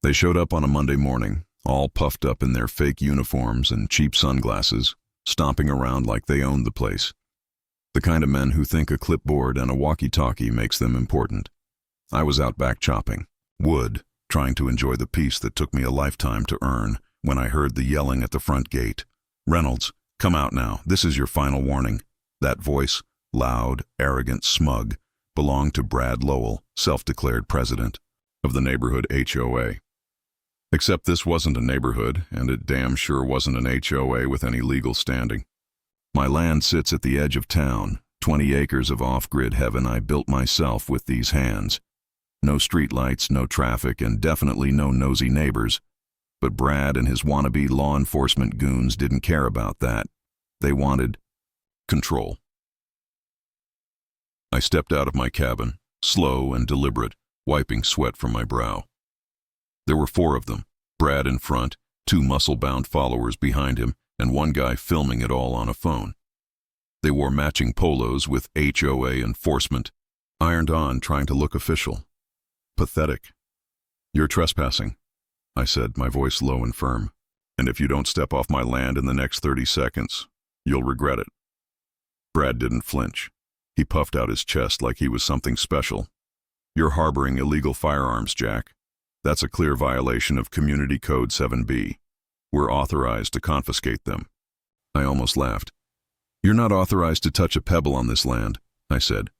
They showed up on a Monday morning, all puffed up in their fake uniforms and cheap sunglasses, stomping around like they owned the place. The kind of men who think a clipboard and a walkie-talkie makes them important. I was out back chopping wood, trying to enjoy the peace that took me a lifetime to earn, when I heard the yelling at the front gate. "Reynolds, come out now. This is your final warning." That voice, loud, arrogant, smug, belonged to Brad Lowell, self-declared president of the neighborhood HOA. Except this wasn't a neighborhood, and it damn sure wasn't an HOA with any legal standing. My land sits at the edge of town, 20 acres of off-grid heaven I built myself with these hands. No streetlights, no traffic, and definitely no nosy neighbors. But Brad and his wannabe law enforcement goons didn't care about that. They wanted control. I stepped out of my cabin, slow and deliberate, wiping sweat from my brow. There were 4 of them, Brad in front, 2 muscle-bound followers behind him, and one guy filming it all on a phone. They wore matching polos with HOA enforcement, ironed on, trying to look official. Pathetic. "You're trespassing," I said, my voice low and firm. "And if you don't step off my land in the next 30 seconds, you'll regret it." Brad didn't flinch. He puffed out his chest like he was something special. "You're harboring illegal firearms, Jack. That's a clear violation of Community Code 7B. We're authorized to confiscate them." I almost laughed. "You're not authorized to touch a pebble on this land," I said.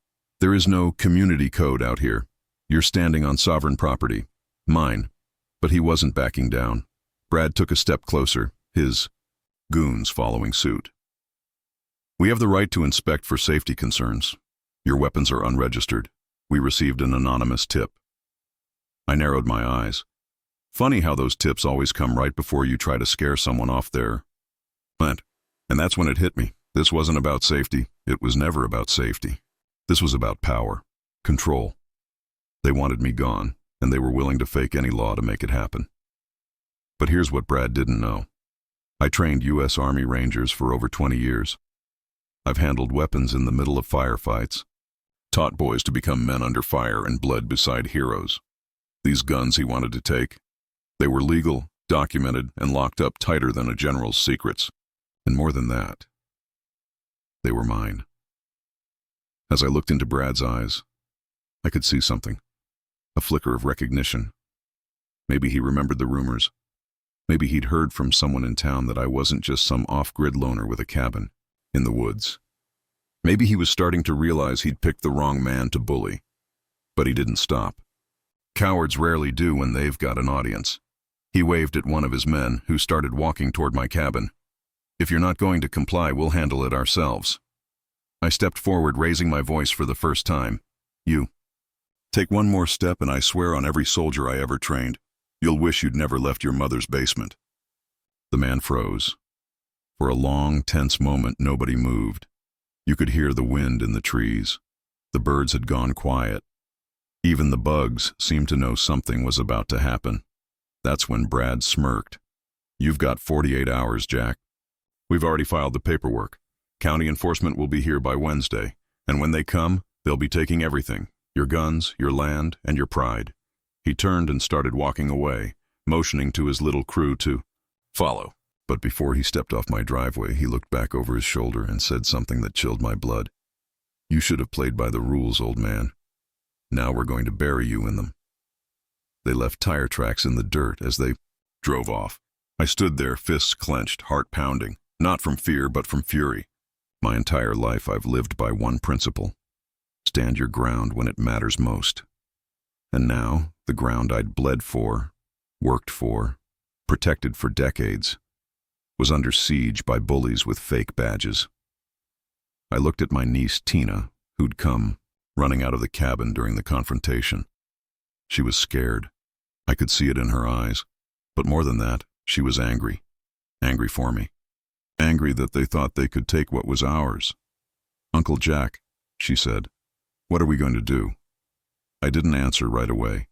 "There is no community code out here. You're standing on sovereign property. Mine." But he wasn't backing down. Brad took a step closer, his goons following suit. "We have the right to inspect for safety concerns. Your weapons are unregistered. We received an anonymous tip." I narrowed my eyes. Funny how those tips always come right before you try to scare someone off their plant. And that's when it hit me. This wasn't about safety. It was never about safety. This was about power, control. They wanted me gone, and they were willing to fake any law to make it happen. But here's what Brad didn't know. I trained U.S. Army Rangers for over 20 years. I've handled weapons in the middle of firefights, taught boys to become men under fire and bled beside heroes. These guns he wanted to take, they were legal, documented, and locked up tighter than a general's secrets. And more than that, they were mine. As I looked into Brad's eyes, I could see something, a flicker of recognition. Maybe he remembered the rumors. Maybe he'd heard from someone in town that I wasn't just some off-grid loner with a cabin in the woods. Maybe he was starting to realize he'd picked the wrong man to bully. But he didn't stop. Cowards rarely do when they've got an audience. He waved at one of his men, who started walking toward my cabin. "If you're not going to comply, we'll handle it ourselves." I stepped forward, raising my voice for the first time. "You. Take one more step and I swear on every soldier I ever trained, you'll wish you'd never left your mother's basement." The man froze. For a long, tense moment, nobody moved. You could hear the wind in the trees. The birds had gone quiet. Even the bugs seemed to know something was about to happen. That's when Brad smirked. "You've got 48 hours, Jack. We've already filed the paperwork. County enforcement will be here by Wednesday, and when they come, they'll be taking everything. Your guns, your land, and your pride." He turned and started walking away, motioning to his little crew to follow. But before he stepped off my driveway, he looked back over his shoulder and said something that chilled my blood. "You should have played by the rules, old man. Now we're going to bury you in them." They left tire tracks in the dirt as they drove off. I stood there, fists clenched, heart pounding, not from fear but from fury. My entire life I've lived by one principle: stand your ground when it matters most. And now, the ground I'd bled for, worked for, protected for decades, was under siege by bullies with fake badges. I looked at my niece Tina, who'd come running out of the cabin during the confrontation. She was scared. I could see it in her eyes. But more than that, she was angry. Angry for me. Angry that they thought they could take what was ours. "Uncle Jack," she said, "what are we going to do?" I didn't answer right away.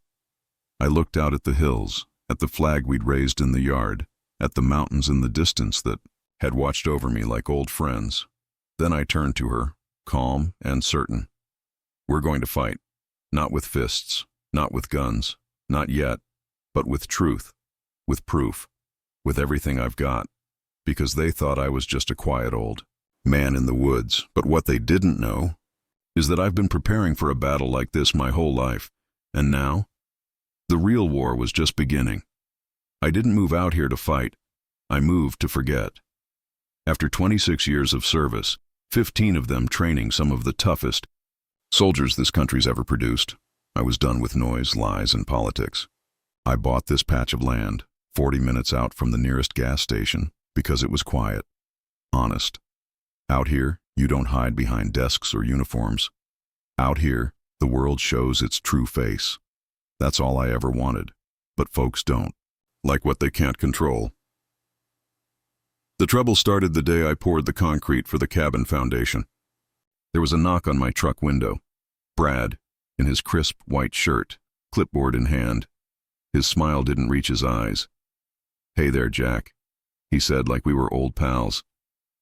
I looked out at the hills, at the flag we'd raised in the yard, at the mountains in the distance that had watched over me like old friends. Then I turned to her, calm and certain. "We're going to fight. Not with fists, not with guns, not yet. but with truth, with proof, with everything I've got, because they thought I was just a quiet old man in the woods. But what they didn't know is that I've been preparing for a battle like this my whole life, and now, the real war was just beginning. I didn't move out here to fight, I moved to forget. After 26 years of service, 15 of them training some of the toughest soldiers this country's ever produced, I was done with noise, lies, and politics. I bought this patch of land, 40 minutes out from the nearest gas station, because it was quiet, honest. Out here, you don't hide behind desks or uniforms. Out here, the world shows its true face. That's all I ever wanted, but folks don't like what they can't control. The trouble started the day I poured the concrete for the cabin foundation. There was a knock on my truck window. Brad, in his crisp white shirt, clipboard in hand. His smile didn't reach his eyes. "Hey there, Jack," he said like we were old pals.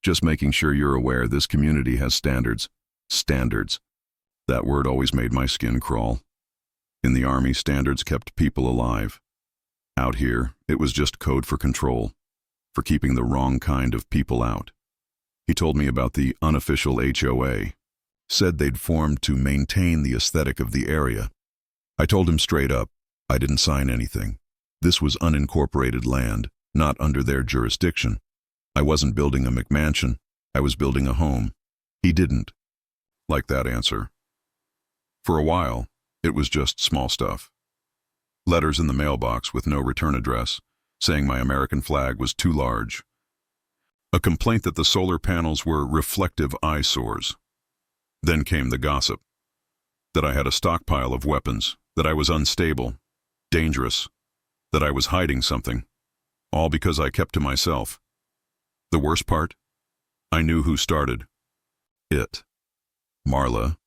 "Just making sure you're aware this community has standards." Standards. That word always made my skin crawl. In the Army, standards kept people alive. Out here, it was just code for control, for keeping the wrong kind of people out. He told me about the unofficial HOA, said they'd formed to maintain the aesthetic of the area. I told him straight up, I didn't sign anything. This was unincorporated land, not under their jurisdiction. I wasn't building a McMansion, I was building a home. He didn't like that answer. For a while, it was just small stuff. Letters in the mailbox with no return address, saying my American flag was too large. A complaint that the solar panels were reflective eyesores. Then came the gossip. That I had a stockpile of weapons, that I was unstable, dangerous, that I was hiding something. All because I kept to myself. The worst part? I knew who started it. Marla,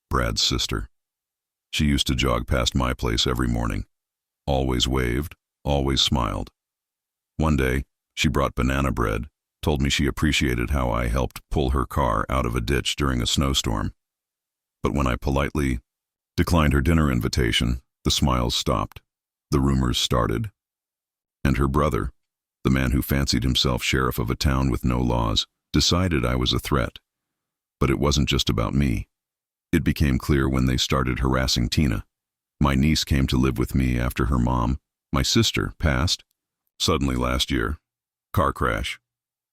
Brad's sister. She used to jog past my place every morning. Always waved, always smiled. One day, she brought banana bread, told me she appreciated how I helped pull her car out of a ditch during a snowstorm. But when I politely declined her dinner invitation, the smiles stopped, the rumors started. And her brother, the man who fancied himself sheriff of a town with no laws, decided I was a threat. But it wasn't just about me. It became clear when they started harassing Tina. My niece came to live with me after her mom, my sister, passed. Suddenly last year. Car crash.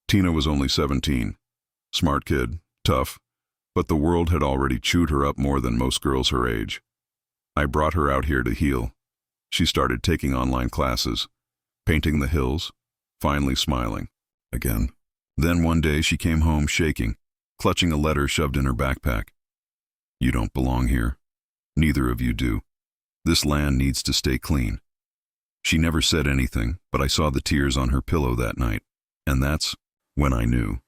Tina was only 17. Smart kid, tough, but the world had already chewed her up more than most girls her age. I brought her out here to heal. She started taking online classes, painting the hills, finally smiling again. Then one day she came home shaking, clutching a letter shoved in her backpack. "You don't belong here. Neither of you do. This land needs to stay clean." She never said anything, but I saw the tears on her pillow that night, and that's when I knew.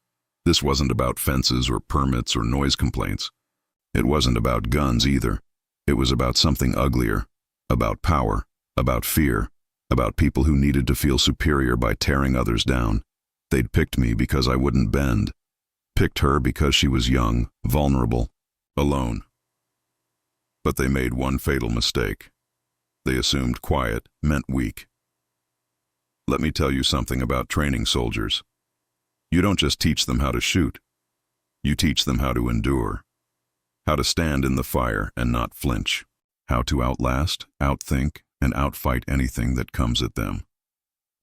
This wasn't about fences or permits or noise complaints. It wasn't about guns either. It was about something uglier, about power, about fear, about people who needed to feel superior by tearing others down. They'd picked me because I wouldn't bend. Picked her because she was young, vulnerable, alone. But they made one fatal mistake. They assumed quiet meant weak. Let me tell you something about training soldiers. You don't just teach them how to shoot. You teach them how to endure. How to stand in the fire and not flinch. How to outlast, outthink, and outfight anything that comes at them.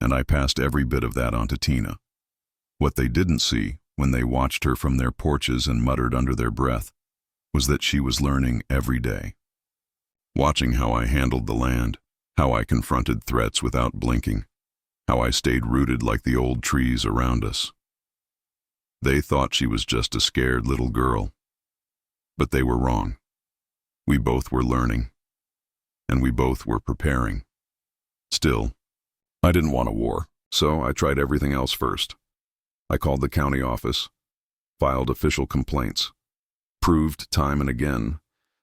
And I passed every bit of that on to Tina. What they didn't see when they watched her from their porches and muttered under their breath was that she was learning every day. Watching how I handled the land, how I confronted threats without blinking, how I stayed rooted like the old trees around us. They thought she was just a scared little girl. But they were wrong. We both were learning, and we both were preparing. Still, I didn't want a war, so I tried everything else first. I called the county office, filed official complaints, proved time and again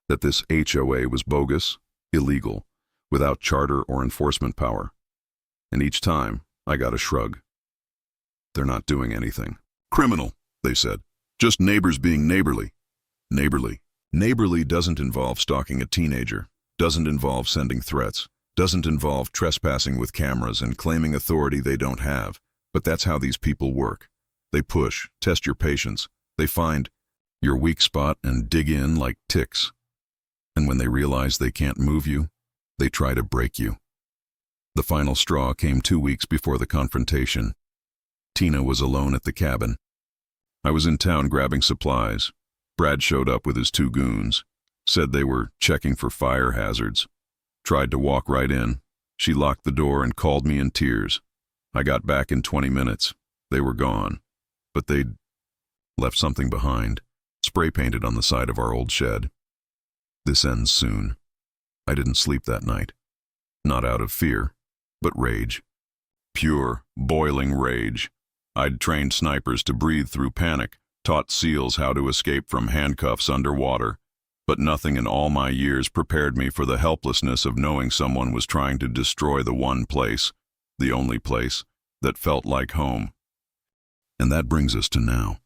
that this HOA was bogus, illegal, without charter or enforcement power. And each time, I got a shrug. "They're not doing anything." "Criminal," they said. "Just neighbors being neighborly." Neighborly. Neighborly doesn't involve stalking a teenager, doesn't involve sending threats, Doesn't involve trespassing with cameras and claiming authority they don't have, but that's how these people work. They push, test your patience. They find your weak spot and dig in like ticks. And when they realize they can't move you, they try to break you. The final straw came 2 weeks before the confrontation. Tina was alone at the cabin. I was in town grabbing supplies. Brad showed up with his 2 goons, said they were checking for fire hazards. Tried to walk right in. She locked the door and called me in tears. I got back in 20 minutes. They were gone, but they'd left something behind, spray painted on the side of our old shed. This ends soon. I didn't sleep that night. Not out of fear, but rage. Pure, boiling rage. I'd trained snipers to breathe through panic, taught SEALs how to escape from handcuffs underwater, but nothing in all my years prepared me for the helplessness of knowing someone was trying to destroy the one place, the only place, that felt like home. And that brings us to now.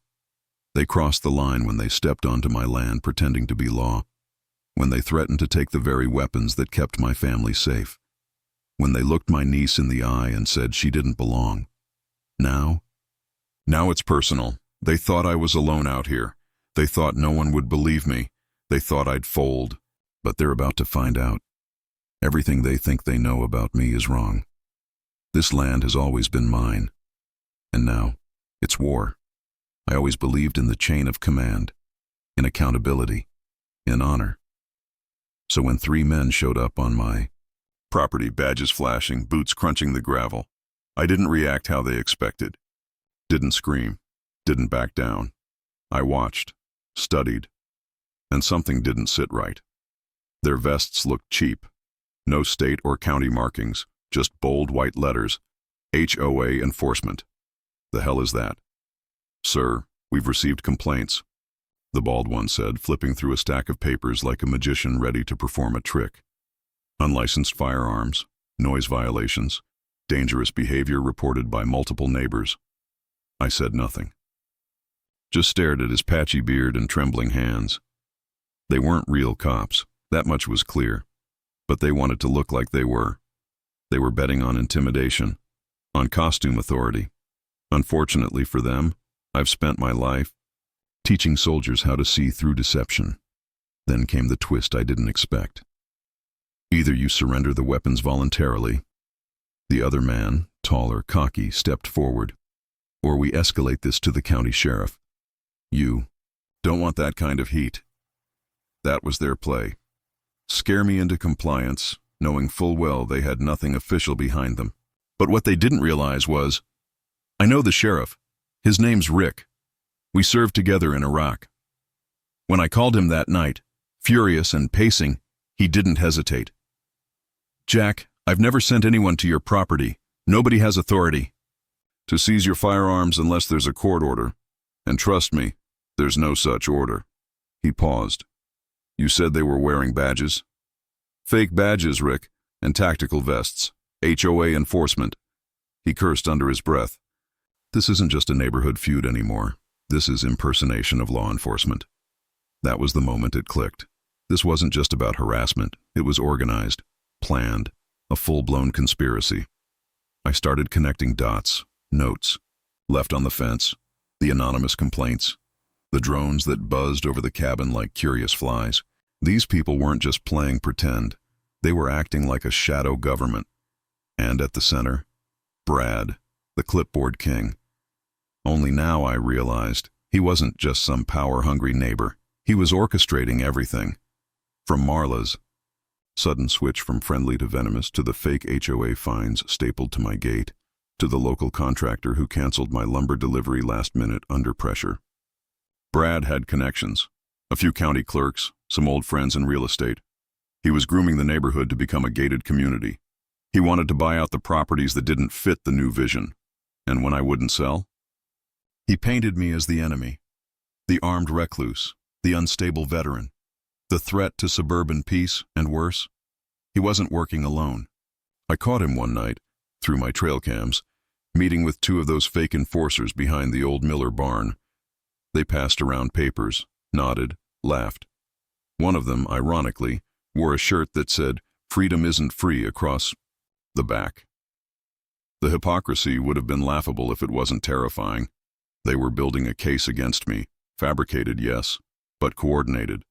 They crossed the line when they stepped onto my land pretending to be law, when they threatened to take the very weapons that kept my family safe, when they looked my niece in the eye and said she didn't belong. Now it's personal. They thought I was alone out here. They thought no one would believe me. They thought I'd fold. But they're about to find out. Everything they think they know about me is wrong. This land has always been mine. And now, it's war. I always believed in the chain of command, in accountability, in honor. So when 3 men showed up on my property, badges flashing, boots crunching the gravel, I didn't react how they expected. Didn't scream, didn't back down. I watched, studied, and something didn't sit right. Their vests looked cheap. No state or county markings, just bold white letters. HOA enforcement. The hell is that? Sir, we've received complaints, the bald one said, flipping through a stack of papers like a magician ready to perform a trick. Unlicensed firearms, noise violations, dangerous behavior reported by multiple neighbors. I said nothing. Just stared at his patchy beard and trembling hands. They weren't real cops, that much was clear. But they wanted to look like they were. They were betting on intimidation, on costume authority. Unfortunately for them, I've spent my life teaching soldiers how to see through deception. Then came the twist I didn't expect. Either you surrender the weapons voluntarily, the other man, taller, cocky, stepped forward, or we escalate this to the county sheriff. You don't want that kind of heat. That was their play. Scare me into compliance, knowing full well they had nothing official behind them. But what they didn't realize was, I know the sheriff. His name's Rick. We served together in Iraq. When I called him that night, furious and pacing, he didn't hesitate. Jack, I've never sent anyone to your property. Nobody has authority to seize your firearms unless there's a court order. And trust me, there's no such order. He paused. You said they were wearing badges? Fake badges, Rick, and tactical vests. HOA enforcement. He cursed under his breath. This isn't just a neighborhood feud anymore. This is impersonation of law enforcement. That was the moment it clicked. This wasn't just about harassment. It was organized, planned, a full-blown conspiracy. I started connecting dots, notes, left on the fence, the anonymous complaints, the drones that buzzed over the cabin like curious flies. These people weren't just playing pretend. They were acting like a shadow government. And at the center, Brad, the clipboard king. Only now I realized he wasn't just some power-hungry neighbor. He was orchestrating everything. From Marla's sudden switch from friendly to venomous, to the fake HOA fines stapled to my gate, to the local contractor who canceled my lumber delivery last minute under pressure. Brad had connections, a few county clerks, some old friends in real estate. He was grooming the neighborhood to become a gated community. He wanted to buy out the properties that didn't fit the new vision. And when I wouldn't sell, he painted me as the enemy, the armed recluse, the unstable veteran, the threat to suburban peace, and worse, he wasn't working alone. I caught him one night, through my trail cams, meeting with 2 of those fake enforcers behind the old Miller barn. They passed around papers, nodded, laughed. One of them, ironically, wore a shirt that said, Freedom isn't free across the back. The hypocrisy would have been laughable if it wasn't terrifying. They were building a case against me, fabricated, yes, but coordinated.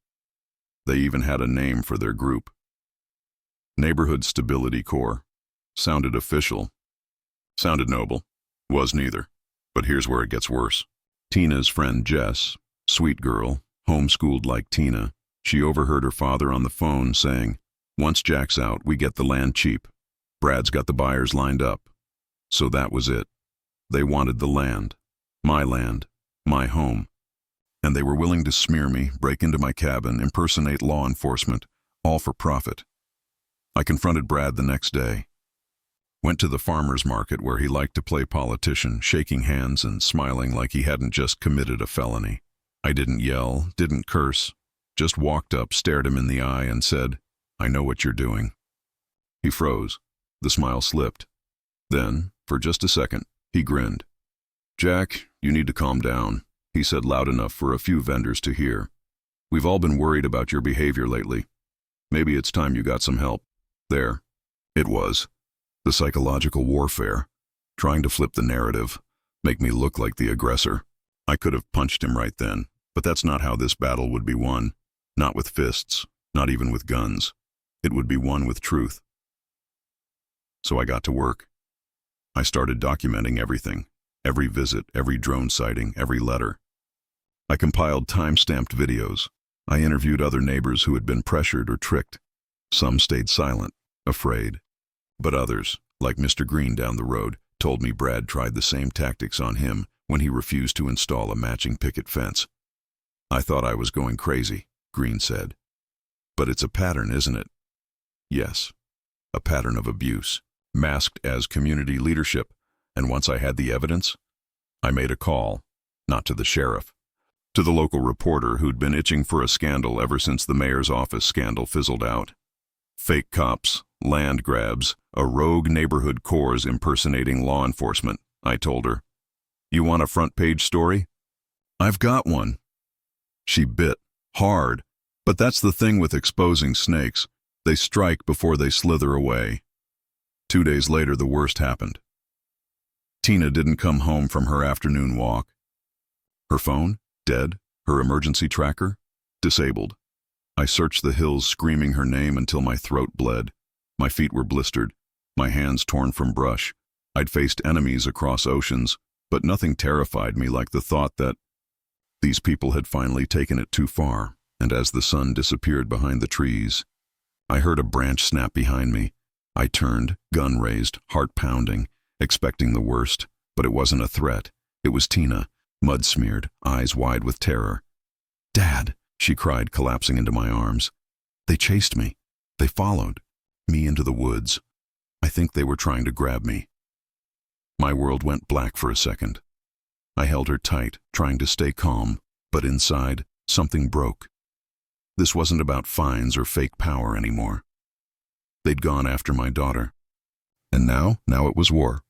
They even had a name for their group. Neighborhood Stability Corps. Sounded official. Sounded noble. Was neither. But here's where it gets worse. Tina's friend Jess, sweet girl, homeschooled like Tina, she overheard her father on the phone saying, "Once Jack's out, we get the land cheap. Brad's got the buyers lined up." So that was it. They wanted the land, my home. And they were willing to smear me, break into my cabin, impersonate law enforcement, all for profit. I confronted Brad the next day. Went to the farmer's market where he liked to play politician, shaking hands and smiling like he hadn't just committed a felony. I didn't yell, didn't curse, just walked up, stared him in the eye and said, "I know what you're doing." He froze. The smile slipped. Then, for just a second, he grinned. "Jack, you need to calm down," he said loud enough for a few vendors to hear. "We've all been worried about your behavior lately. Maybe it's time you got some help." There. It was. The psychological warfare. Trying to flip the narrative. Make me look like the aggressor. I could have punched him right then, but that's not how this battle would be won. Not with fists. Not even with guns. It would be won with truth. So I got to work. I started documenting everything. Every visit, every drone sighting, every letter. I compiled time-stamped videos. I interviewed other neighbors who had been pressured or tricked. Some stayed silent, afraid. But others, like Mr. Green down the road, told me Brad tried the same tactics on him when he refused to install a matching picket fence. "I thought I was going crazy," Green said. "But it's a pattern, isn't it?" Yes, a pattern of abuse, masked as community leadership. And once I had the evidence, I made a call, not to the sheriff, to the local reporter who'd been itching for a scandal ever since the mayor's office scandal fizzled out. Fake cops, land grabs, a rogue neighborhood corps impersonating law enforcement, I told her. "You want a front-page story?" "I've got one." She bit, hard, but that's the thing with exposing snakes. They strike before they slither away. 2 days later, the worst happened. Tina didn't come home from her afternoon walk. Her phone, dead. Her emergency tracker, disabled. I searched the hills screaming her name until my throat bled. My feet were blistered, my hands torn from brush. I'd faced enemies across oceans, but nothing terrified me like the thought that these people had finally taken it too far. And as the sun disappeared behind the trees, I heard a branch snap behind me. I turned, gun raised, heart pounding, expecting the worst, but it wasn't a threat. It was Tina, mud-smeared, eyes wide with terror. "Dad," she cried, collapsing into my arms. "They chased me. They followed me into the woods. I think they were trying to grab me." My world went black for a second. I held her tight, trying to stay calm, but inside, something broke. This wasn't about fines or fake power anymore. They'd gone after my daughter. And now it was war.